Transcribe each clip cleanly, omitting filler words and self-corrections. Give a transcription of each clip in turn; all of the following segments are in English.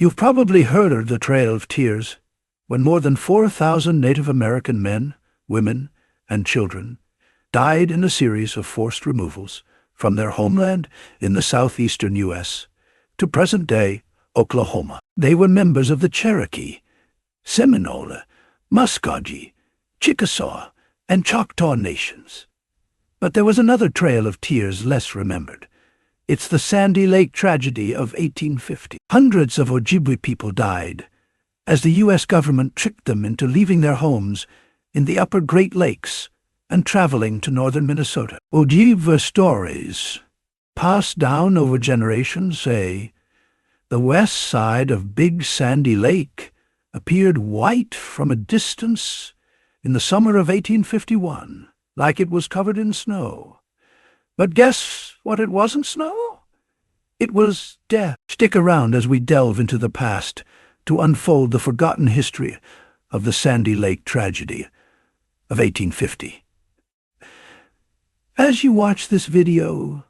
You've probably heard of the Trail of Tears, when more than 4,000 Native American men, women, and children died in a series of forced removals from their homeland in the southeastern U.S. to present-day Oklahoma. They were members of the Cherokee, Seminole, Muscogee, Chickasaw, and Choctaw nations. But there was another trail of tears less remembered. It's the Sandy Lake tragedy of 1850. Hundreds of Ojibwe people died as the U.S. government tricked them into leaving their homes in the upper Great Lakes and traveling to northern Minnesota. Ojibwe stories, passed down over generations, say the west side of Big Sandy Lake appeared white from a distance in the summer of 1851, like it was covered in snow. But guess what? It wasn't snow. It was death. Stick around as we delve into the past to unfold the forgotten history of the Sandy Lake tragedy of 1850. As you watch this video,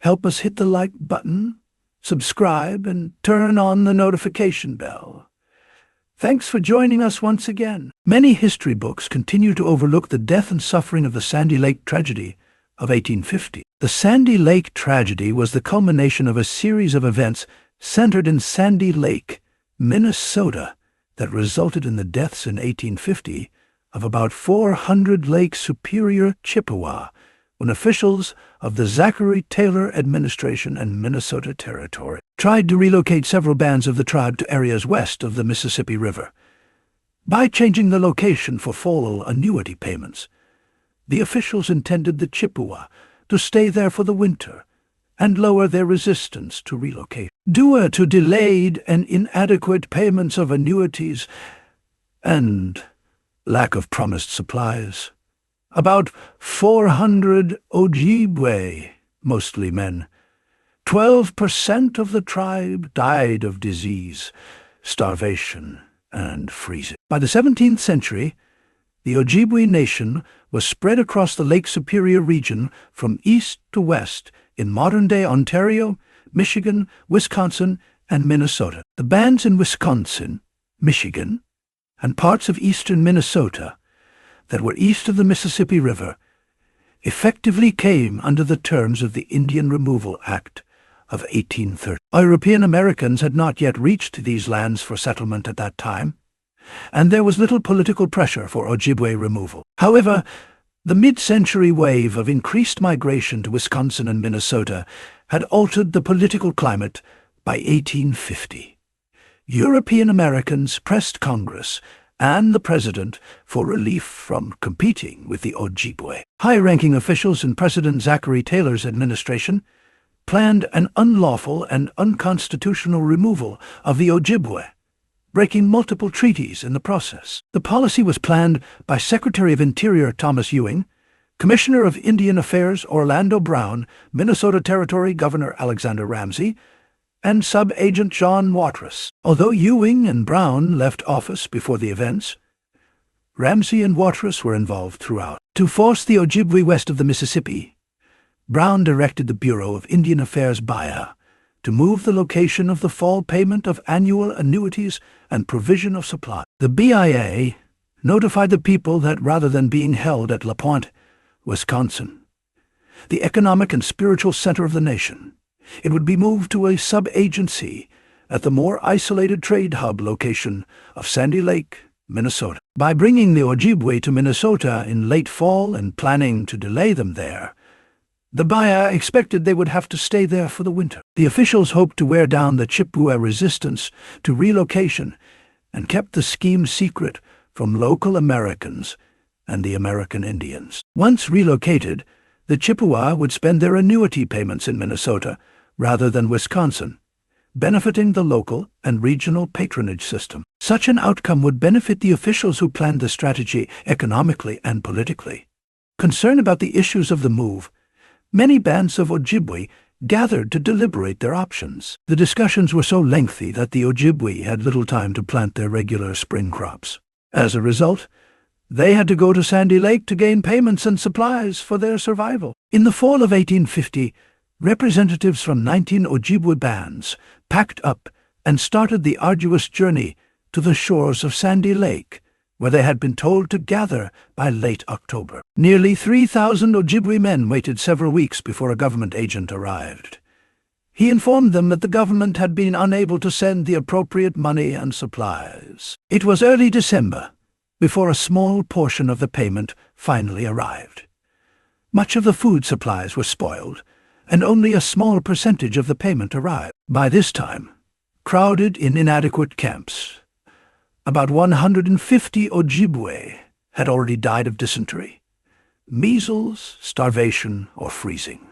help us hit the like button, subscribe, and turn on the notification bell. Thanks for joining us once again. Many history books continue to overlook the death and suffering of the Sandy Lake tragedy of 1850. The Sandy Lake tragedy was the culmination of a series of events centered in Sandy Lake, Minnesota, that resulted in the deaths in 1850 of about 400 Lake Superior Chippewa when officials of the Zachary Taylor administration and Minnesota Territory tried to relocate several bands of the tribe to areas west of the Mississippi River. By changing the location for fall annuity payments, the officials intended the Chippewa to stay there for the winter and lower their resistance to relocate. Due to delayed and inadequate payments of annuities and lack of promised supplies, about 400 Ojibwe, mostly men, 12% of the tribe died of disease, starvation, and freezing. By the 17th century, the Ojibwe nation was spread across the Lake Superior region from east to west in modern-day Ontario, Michigan, Wisconsin, and Minnesota. The bands in Wisconsin, Michigan, and parts of eastern Minnesota that were east of the Mississippi River effectively came under the terms of the Indian Removal Act of 1830. European Americans had not yet reached these lands for settlement at that time, and there was little political pressure for Ojibwe removal. However, the mid-century wave of increased migration to Wisconsin and Minnesota had altered the political climate by 1850. European Americans pressed Congress and the President for relief from competing with the Ojibwe. High-ranking officials in President Zachary Taylor's administration planned an unlawful and unconstitutional removal of the Ojibwe, breaking multiple treaties in the process. The policy was planned by Secretary of Interior Thomas Ewing, Commissioner of Indian Affairs Orlando Brown, Minnesota Territory Governor Alexander Ramsey, and Sub-Agent John Watrous. Although Ewing and Brown left office before the events, Ramsey and Watrous were involved throughout. To force the Ojibwe west of the Mississippi, Brown directed the Bureau of Indian Affairs BIA to move the location of the fall payment of annual annuities and provision of supply. The BIA notified the people that rather than being held at La Pointe, Wisconsin, the economic and spiritual center of the nation, it would be moved to a sub-agency at the more isolated trade hub location of Sandy Lake, Minnesota. By bringing the Ojibwe to Minnesota in late fall and planning to delay them there, the BIA expected they would have to stay there for the winter. The officials hoped to wear down the Chippewa resistance to relocation and kept the scheme secret from local Americans and the American Indians. Once relocated, the Chippewa would spend their annuity payments in Minnesota rather than Wisconsin, benefiting the local and regional patronage system. Such an outcome would benefit the officials who planned the strategy economically and politically. Concerned about the issues of the move, many bands of Ojibwe gathered to deliberate their options. The discussions were so lengthy that the Ojibwe had little time to plant their regular spring crops. As a result, they had to go to Sandy Lake to gain payments and supplies for their survival. In the fall of 1850, representatives from 19 Ojibwe bands packed up and started the arduous journey to the shores of Sandy Lake, where they had been told to gather by late October. Nearly 3,000 Ojibwe men waited several weeks before a government agent arrived. He informed them that the government had been unable to send the appropriate money and supplies. It was early December before a small portion of the payment finally arrived. Much of the food supplies were spoiled, and only a small percentage of the payment arrived. By this time, crowded in inadequate camps, about 150 Ojibwe had already died of dysentery, measles, starvation, or freezing.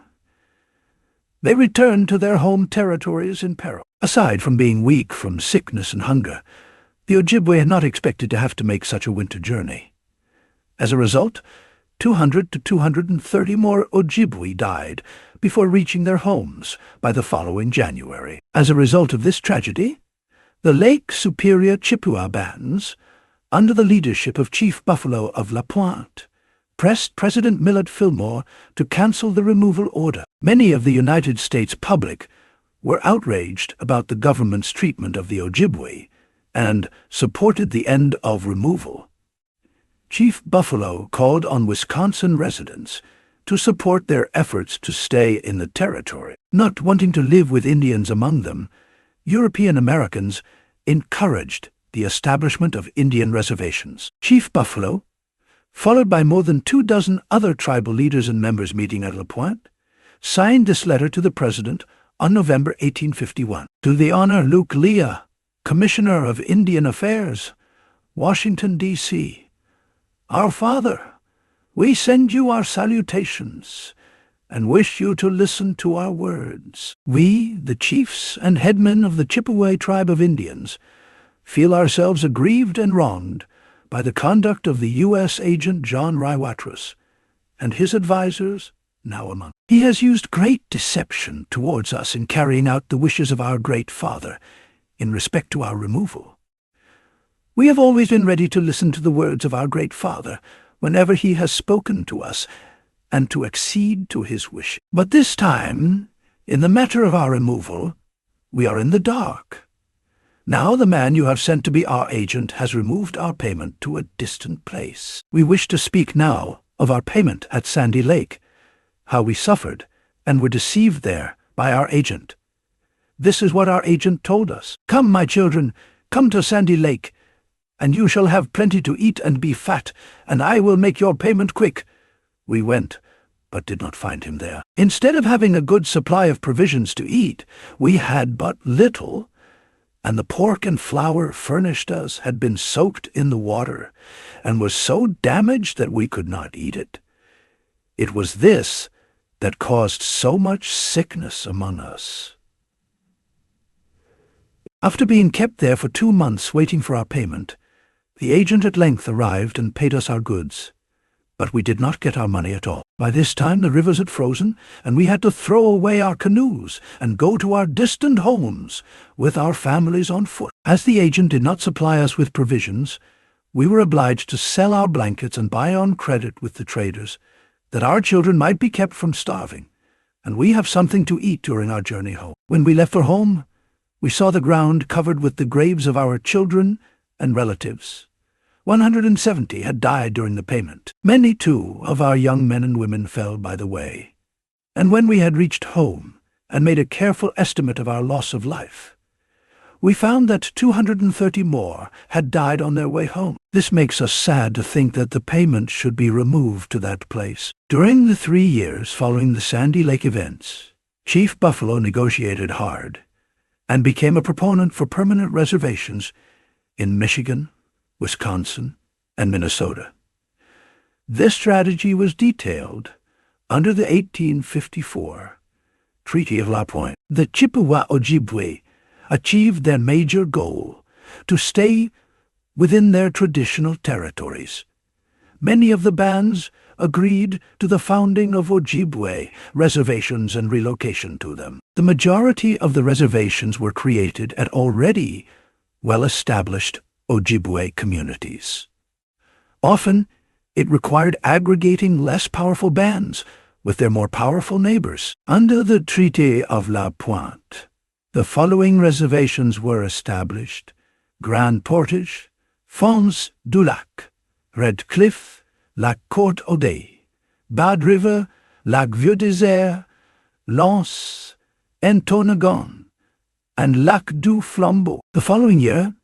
They returned to their home territories in peril. Aside from being weak from sickness and hunger, the Ojibwe had not expected to have to make such a winter journey. As a result, 200 to 230 more Ojibwe died before reaching their homes by the following January. As a result of this tragedy, the Lake Superior Chippewa bands, under the leadership of Chief Buffalo of La Pointe, pressed President Millard Fillmore to cancel the removal order. Many of the United States public were outraged about the government's treatment of the Ojibwe and supported the end of removal. Chief Buffalo called on Wisconsin residents to support their efforts to stay in the territory. Not wanting to live with Indians among them, European Americans encouraged the establishment of Indian reservations. Chief Buffalo, followed by more than 24 other tribal leaders and members meeting at La Pointe, signed this letter to the President on November 1851. To the Honor Luke Leah, Commissioner of Indian Affairs, Washington, D.C. Our Father, we send you our salutations and wish you to listen to our words. We, the chiefs and headmen of the Chippewa tribe of Indians, feel ourselves aggrieved and wronged by the conduct of the U.S. agent John Raiwatras and his advisors now among. He has used great deception towards us in carrying out the wishes of our great father in respect to our removal. We have always been ready to listen to the words of our great father whenever he has spoken to us and to accede to his wish. But this time, in the matter of our removal, we are in the dark. Now the man you have sent to be our agent has removed our payment to a distant place. We wish to speak now of our payment at Sandy Lake, how we suffered and were deceived there by our agent. This is what our agent told us. Come, my children, come to Sandy Lake, and you shall have plenty to eat and be fat, and I will make your payment quick. We went, but did not find him there. Instead of having a good supply of provisions to eat, we had but little, and the pork and flour furnished us had been soaked in the water, and was so damaged that we could not eat it. It was this that caused so much sickness among us. After being kept there for 2 months waiting for our payment, the agent at length arrived and paid us our goods. But we did not get our money at all. By this time the rivers had frozen, and we had to throw away our canoes and go to our distant homes with our families on foot. As the agent did not supply us with provisions, we were obliged to sell our blankets and buy on credit with the traders, that our children might be kept from starving, and we have something to eat during our journey home. When we left for home, we saw the ground covered with the graves of our children and relatives. 170 had died during the payment. Many, too, of our young men and women fell by the way. And when we had reached home and made a careful estimate of our loss of life, we found that 230 more had died on their way home. This makes us sad to think that the payment should be removed to that place. During the 3 years following the Sandy Lake events, Chief Buffalo negotiated hard and became a proponent for permanent reservations in Michigan, Wisconsin, and Minnesota. This strategy was detailed under the 1854 Treaty of La Pointe. The Chippewa Ojibwe achieved their major goal, to stay within their traditional territories. Many of the bands agreed to the founding of Ojibwe reservations and relocation to them. The majority of the reservations were created at already well-established Ojibwe communities. Often, it required aggregating less powerful bands with their more powerful neighbors. Under the Treaty of La Pointe, The following reservations were established: Grand Portage, Fonds du Lac, Red Cliff, Lac Courte Odey, Bad River, Lac Vieux Désert, Lance, Entonagon, and Lac du Flambeau. The following year,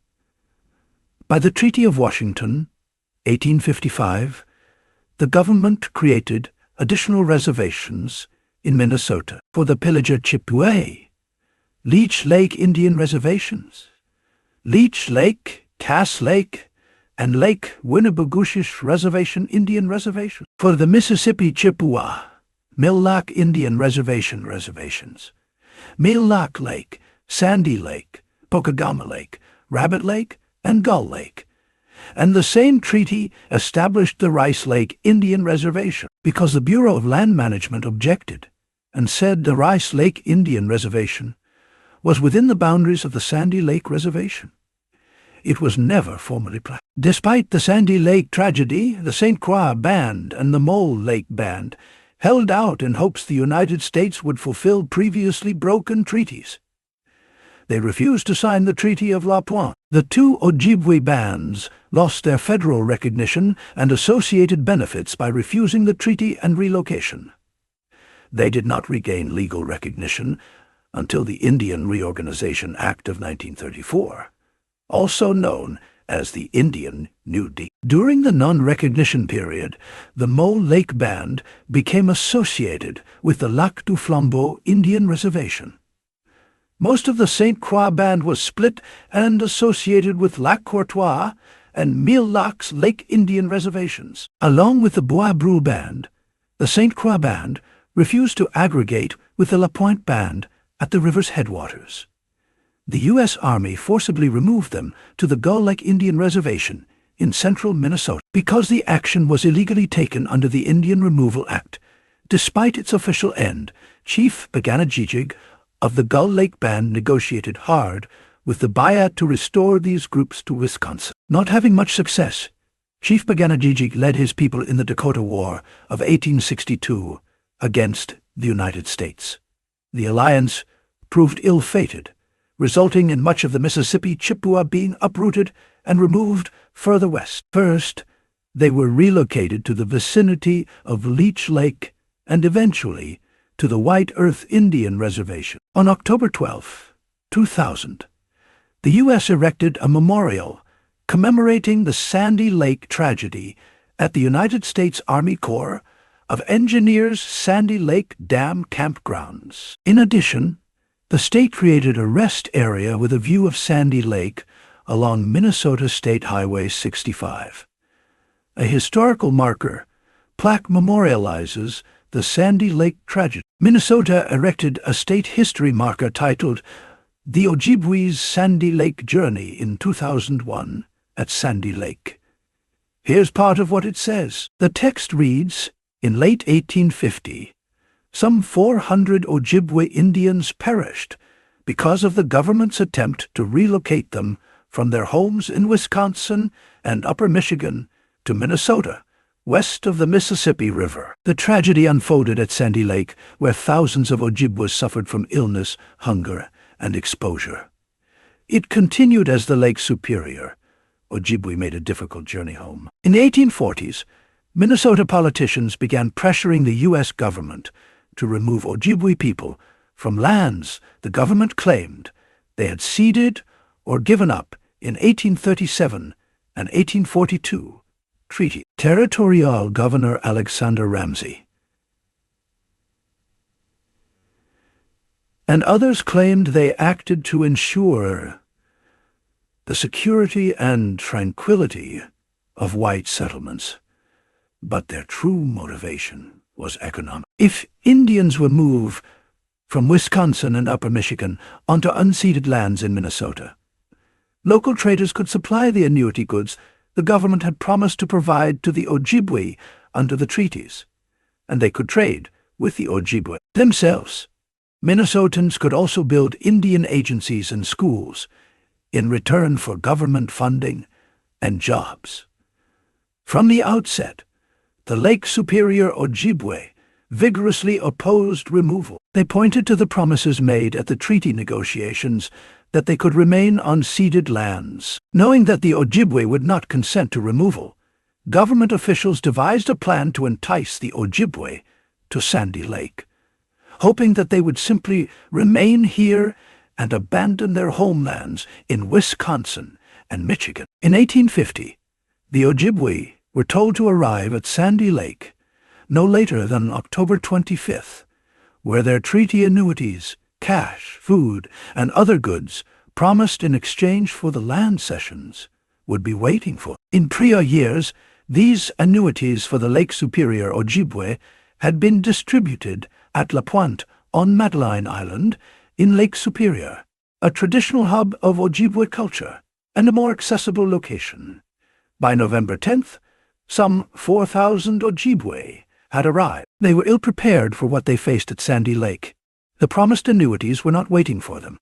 by the Treaty of Washington, 1855, the government created additional reservations in Minnesota for the Pillager Chippewa, Leech Lake Indian Reservations, Leech Lake, Cass Lake, and Lake Winnipegooshish Reservation Indian Reservation. For the Mississippi Chippewa, Mill Lac Indian reservations, Mill Lac Lake, Sandy Lake, Pocagama Lake, Rabbit Lake, and Gull Lake. And the same treaty established the Rice Lake Indian Reservation because the Bureau of Land Management objected and said the Rice Lake Indian Reservation was within the boundaries of the Sandy Lake Reservation. It was never formally planned. Despite the Sandy Lake tragedy, the St. Croix Band and the Mole Lake Band held out in hopes the United States would fulfill previously broken treaties. They refused to sign the Treaty of La Pointe. The two Ojibwe bands lost their federal recognition and associated benefits by refusing the treaty and relocation. They did not regain legal recognition until the Indian Reorganization Act of 1934, also known as the Indian New Deal. During the non-recognition period, the Mole Lake Band became associated with the Lac du Flambeau Indian Reservation. Most of the St. Croix Band was split and associated with Lac Courtois and Mille Lacs Lake Indian Reservations. Along with the Bois Brule Band, the St. Croix Band refused to aggregate with the La Pointe Band at the river's headwaters. The U.S. Army forcibly removed them to the Gull Lake Indian Reservation in central Minnesota because the action was illegally taken under the Indian Removal Act. Despite its official end, Chief Paganagijig of the Gull Lake Band negotiated hard with the Bayat to restore these groups to Wisconsin. Not having much success, Chief Paganagijig led his people in the Dakota War of 1862 against the United States. The alliance proved ill-fated, resulting in much of the Mississippi Chippewa being uprooted and removed further west. First, they were relocated to the vicinity of Leech Lake and eventually to the White Earth Indian Reservation. On October 12, 2000, the U.S. erected a memorial commemorating the Sandy Lake tragedy at the United States Army Corps of Engineers Sandy Lake Dam Campgrounds. In addition, the state created a rest area with a view of Sandy Lake along Minnesota State Highway 65. A historical marker plaque memorializes the Sandy Lake tragedy. Minnesota erected a state history marker titled The Ojibwe's Sandy Lake Journey in 2001 at Sandy Lake. Here's part of what it says. The text reads, in late 1850, some 400 Ojibwe Indians perished because of the government's attempt to relocate them from their homes in Wisconsin and Upper Michigan to Minnesota, west of the Mississippi River. The tragedy unfolded at Sandy Lake, where thousands of Ojibwas suffered from illness, hunger, and exposure. It continued as the Lake Superior. Ojibwe made a difficult journey home. In the 1840s, Minnesota politicians began pressuring the U.S. government to remove Ojibwe people from lands the government claimed they had ceded or given up in 1837 and 1842 treaty. Territorial Governor Alexander Ramsey and others claimed they acted to ensure the security and tranquility of white settlements, but their true motivation was economic. If Indians were moved from Wisconsin and Upper Michigan onto unceded lands in Minnesota, local traders could supply the annuity goods the government had promised to provide to the Ojibwe under the treaties, and they could trade with the Ojibwe themselves. Minnesotans could also build Indian agencies and schools in return for government funding and jobs. From the outset, the Lake Superior Ojibwe vigorously opposed removal. They pointed to the promises made at the treaty negotiations that they could remain on ceded lands. Knowing that the Ojibwe would not consent to removal, government officials devised a plan to entice the Ojibwe to Sandy Lake, hoping that they would simply remain here and abandon their homelands in Wisconsin and Michigan. In 1850, the Ojibwe were told to arrive at Sandy Lake no later than October 25th, where their treaty annuities, cash, food, and other goods promised in exchange for the land cessions would be waiting for. In prior years, these annuities for the Lake Superior Ojibwe had been distributed at La Pointe on Madeline Island in Lake Superior, a traditional hub of Ojibwe culture and a more accessible location. By November 10th, some 4,000 Ojibwe had arrived. They were ill-prepared for what they faced at Sandy Lake. The promised annuities were not waiting for them,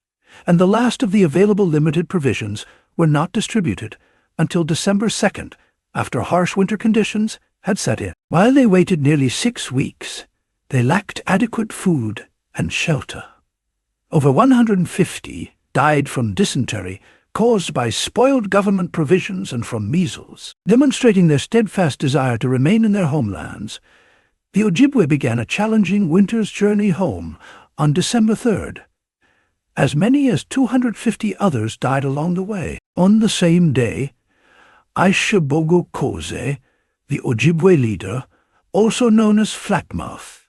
and the last of the available limited provisions were not distributed until December 2nd, after harsh winter conditions had set in. While they waited nearly 6 weeks, they lacked adequate food and shelter. Over 150 died from dysentery caused by spoiled government provisions and from measles. Demonstrating their steadfast desire to remain in their homelands, the Ojibwe began a challenging winter's journey home on December 3rd. As many as 250 others died along the way. On the same day, Aishabogo Koze, the Ojibwe leader, also known as Flatmouth,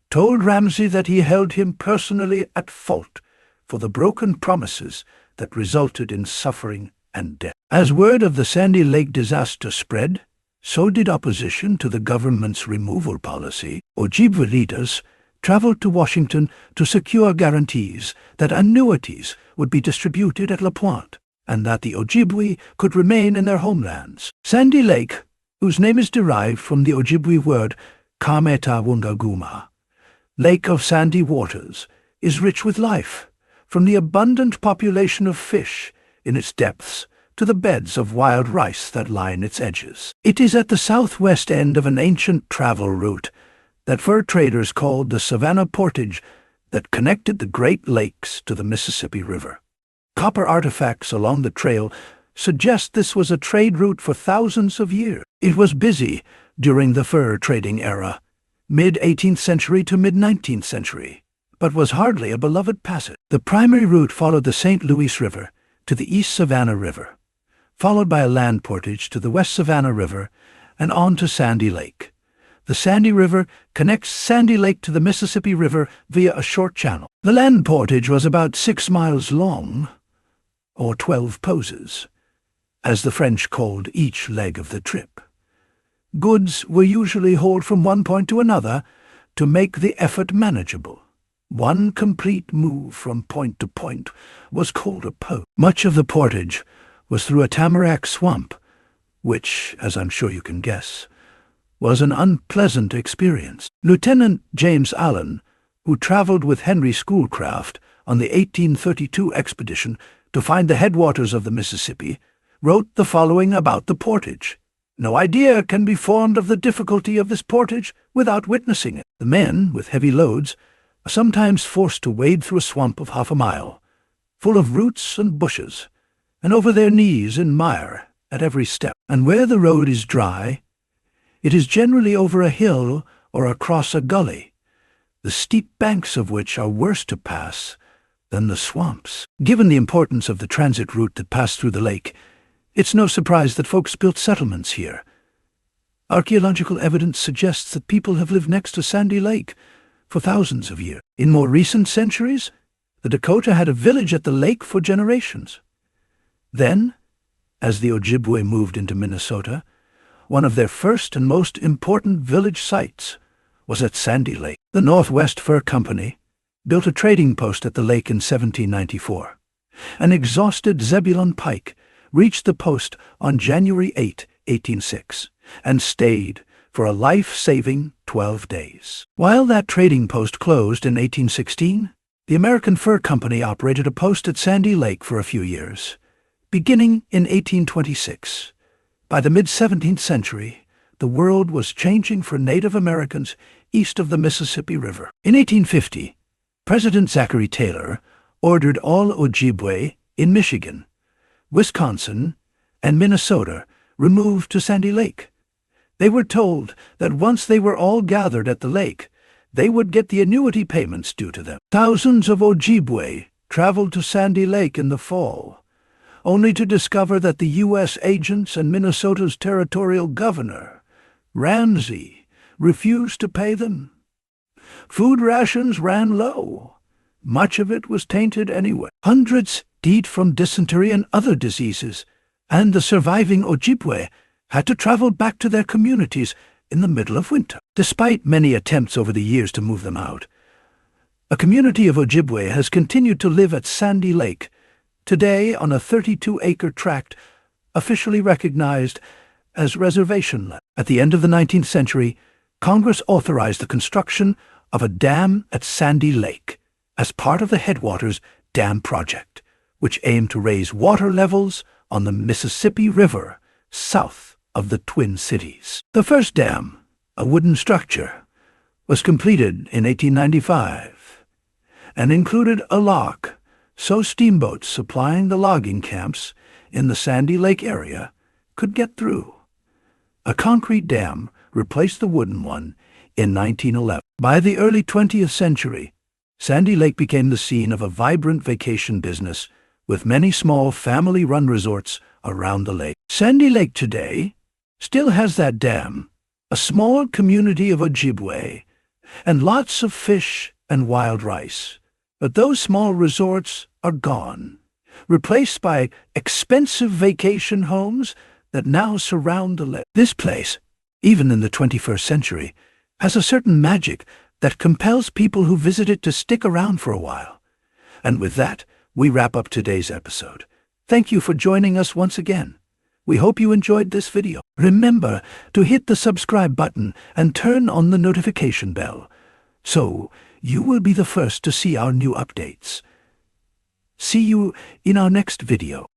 told Ramsay that he held him personally at fault for the broken promises that resulted in suffering and death. As word of the Sandy Lake disaster spread, so did opposition to the government's removal policy. Ojibwe leaders traveled to Washington to secure guarantees that annuities would be distributed at La Pointe and that the Ojibwe could remain in their homelands. Sandy Lake, whose name is derived from the Ojibwe word Kameta Wungaguma, Lake of Sandy Waters, is rich with life, from the abundant population of fish in its depths to the beds of wild rice that line its edges. It is at the southwest end of an ancient travel route that fur traders called the Savannah Portage that connected the Great Lakes to the Mississippi River. Copper artifacts along the trail suggest this was a trade route for thousands of years. It was busy during the fur trading era, mid-18th century to mid-19th century, but was hardly a beloved passage. The primary route followed the St. Louis River to the East Savannah River, followed by a land portage to the West Savannah River and on to Sandy Lake. The Sandy River connects Sandy Lake to the Mississippi River via a short channel. The land portage was about 6 miles long, or 12 poses, as the French called each leg of the trip. Goods were usually hauled from one point to another to make the effort manageable. One complete move from point to point was called a pose. Much of the portage was through a tamarack swamp, which, as I'm sure you can guess, was an unpleasant experience. Lieutenant James Allen, who traveled with Henry Schoolcraft on the 1832 expedition to find the headwaters of the Mississippi, wrote the following about the portage. No idea can be formed of the difficulty of this portage without witnessing it. The men, with heavy loads, are sometimes forced to wade through a swamp of half a mile, full of roots and bushes, and over their knees in mire at every step. And where the road is dry, it is generally over a hill or across a gully, the steep banks of which are worse to pass than the swamps. Given the importance of the transit route that passed through the lake, it's no surprise that folks built settlements here. Archaeological evidence suggests that people have lived next to Sandy Lake for thousands of years. In more recent centuries, the Dakota had a village at the lake for generations. Then, as the Ojibwe moved into Minnesota, one of their first and most important village sites was at Sandy Lake. The Northwest Fur Company built a trading post at the lake in 1794. An exhausted Zebulon Pike reached the post on January 8, 1806, and stayed for a life-saving 12 days. While that trading post closed in 1816, the American Fur Company operated a post at Sandy Lake for a few years, beginning in 1826. By the mid-17th century, the world was changing for Native Americans east of the Mississippi River. In 1850, President Zachary Taylor ordered all Ojibwe in Michigan, Wisconsin, and Minnesota removed to Sandy Lake. They were told that once they were all gathered at the lake, they would get the annuity payments due to them. Thousands of Ojibwe traveled to Sandy Lake in the fall, only to discover that the U.S. agents and Minnesota's territorial governor, Ramsey, refused to pay them. Food rations ran low. Much of it was tainted anyway. Hundreds died from dysentery and other diseases, and the surviving Ojibwe had to travel back to their communities in the middle of winter. Despite many attempts over the years to move them out, a community of Ojibwe has continued to live at Sandy Lake, today on a 32-acre tract officially recognized as reservation land. At the end of the 19th century, Congress authorized the construction of a dam at Sandy Lake as part of the Headwaters Dam Project, which aimed to raise water levels on the Mississippi River south of the Twin Cities. The first dam, a wooden structure, was completed in 1895 and included a lock so steamboats supplying the logging camps in the Sandy Lake area could get through. A concrete dam replaced the wooden one in 1911. By the early 20th century, Sandy Lake became the scene of a vibrant vacation business with many small family-run resorts around the lake. Sandy Lake today still has that dam, a small community of Ojibwe, and lots of fish and wild rice. But those small resorts are gone, replaced by expensive vacation homes that now surround the lake. This place, even in the 21st century, has a certain magic that compels people who visit it to stick around for a while. And with that, we wrap up today's episode. Thank you for joining us once again. We hope you enjoyed this video. Remember to hit the subscribe button and turn on the notification bell, so you will be the first to see our new updates. See you in our next video.